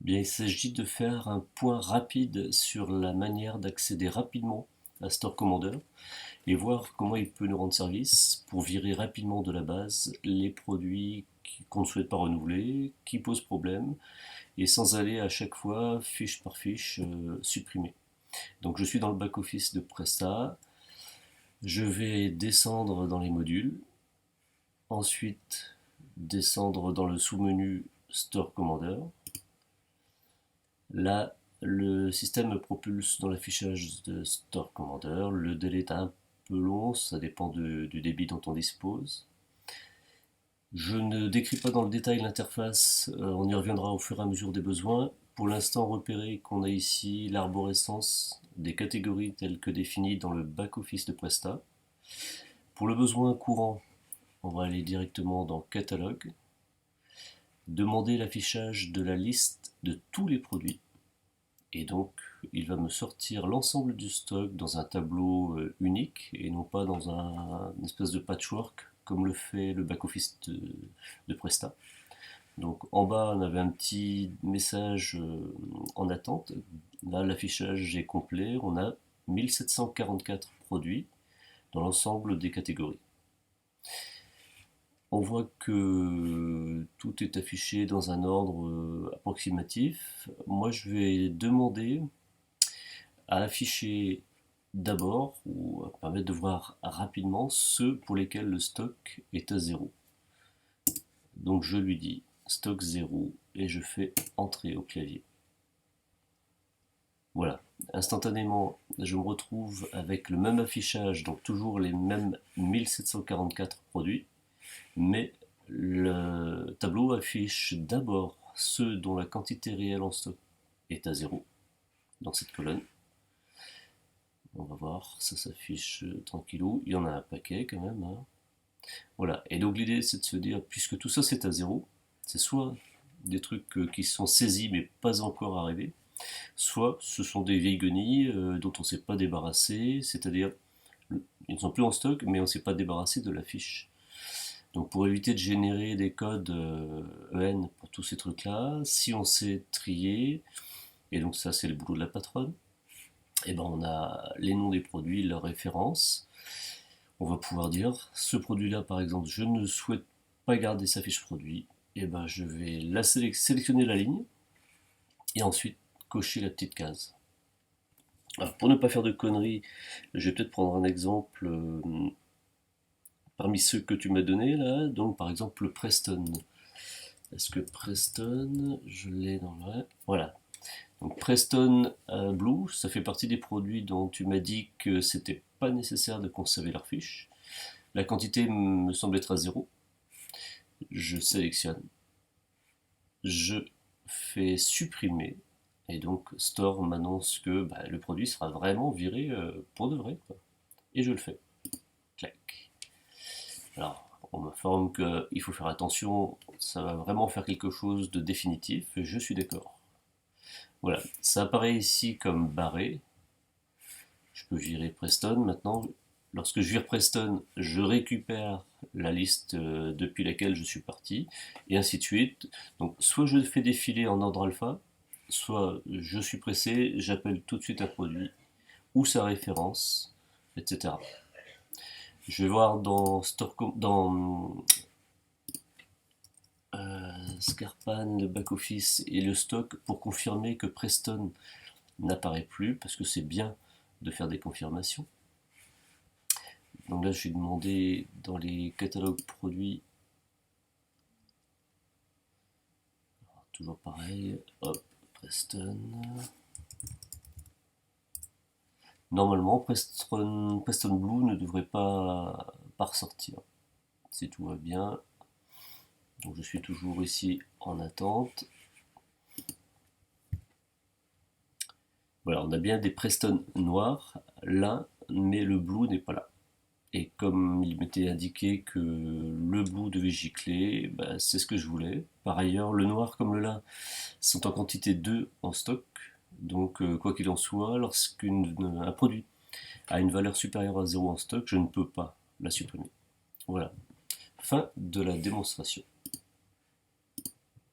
Bien, il s'agit de faire un point rapide sur la manière d'accéder rapidement à Store Commander et voir comment il peut nous rendre service pour virer rapidement de la base les produits qu'on ne souhaite pas renouveler, qui posent problème, et sans aller à chaque fois, fiche par fiche, supprimer. Donc je suis dans le back-office de Presta, je vais descendre dans les modules, ensuite descendre dans le sous-menu Store Commander. Là, le système me propulse dans l'affichage de Store Commander. Le délai est un peu long, ça dépend du débit dont on dispose. Je ne décris pas dans le détail l'interface, on y reviendra au fur et à mesure des besoins. Pour l'instant, repérez qu'on a ici l'arborescence des catégories telles que définies dans le back-office de Presta. Pour le besoin courant, on va aller directement dans Catalogue, demander l'affichage de la liste de tous les produits. Et donc, il va me sortir l'ensemble du stock dans un tableau unique et non pas dans une espèce de patchwork comme le fait le back-office de Presta. Donc en bas, on avait un petit message en attente. Là, l'affichage est complet. On a 1744 produits dans l'ensemble des catégories. On voit que tout est affiché dans un ordre approximatif. Moi, je vais demander à afficher d'abord, ou à permettre de voir rapidement, ceux pour lesquels le stock est à zéro. Donc je lui dis stock 0 et je fais entrer au clavier. Voilà, instantanément je me retrouve avec le même affichage, donc toujours les mêmes 1744 produits, mais le tableau affiche d'abord ceux dont la quantité réelle en stock est à zéro dans cette colonne. On va voir, ça s'affiche tranquillou, il y en a un paquet quand même, hein. Voilà, et donc l'idée c'est de se dire, puisque tout ça c'est à zéro, c'est soit des trucs qui sont saisis mais pas encore arrivés, soit ce sont des vieilles guenilles dont on ne s'est pas débarrassé, c'est-à-dire ils ne sont plus en stock mais on ne s'est pas débarrassé de la fiche. Donc pour éviter de générer des codes EN pour tous ces trucs-là, si on sait trier, et donc ça c'est le boulot de la patronne, et ben on a les noms des produits, leurs références. On va pouvoir dire ce produit-là par exemple, je ne souhaite pas garder sa fiche produit, et ben je vais sélectionner la ligne et ensuite cocher la petite case. Alors, pour ne pas faire de conneries, je vais peut-être prendre un exemple parmi ceux que tu m'as donné là. Donc par exemple le Preston. Est-ce que Preston, je l'ai dans le... Voilà. Donc Preston Blue, ça fait partie des produits dont tu m'as dit que c'était pas nécessaire de conserver leur fiche. La quantité me semble être à zéro. Je sélectionne. Je fais supprimer. Et donc Store m'annonce que le produit sera vraiment viré pour de vrai, quoi. Et je le fais. Clac. Alors, on m'informe qu'il faut faire attention, ça va vraiment faire quelque chose de définitif, et je suis d'accord. Voilà, ça apparaît ici comme barré. Je peux virer Preston maintenant. Lorsque je vire Preston, je récupère la liste depuis laquelle je suis parti, et ainsi de suite. Donc, soit je fais défiler en ordre alpha, soit je suis pressé, j'appelle tout de suite un produit, ou sa référence, etc. Je vais voir dans Scarpan, le back-office et le stock pour confirmer que Preston n'apparaît plus, parce que c'est bien de faire des confirmations. Donc là, je vais demander dans les catalogues produits, alors, toujours pareil, hop, Preston. Normalement, Preston Blue ne devrait pas ressortir, si tout va bien. Donc je suis toujours ici en attente. Voilà, on a bien des Preston noirs là, mais le blue n'est pas là. Et comme il m'était indiqué que le blue devait gicler, c'est ce que je voulais. Par ailleurs, le noir comme le lin sont en quantité 2 en stock. Donc quoi qu'il en soit, lorsqu'un produit a une valeur supérieure à 0 en stock, je ne peux pas la supprimer. Voilà. Fin de la démonstration.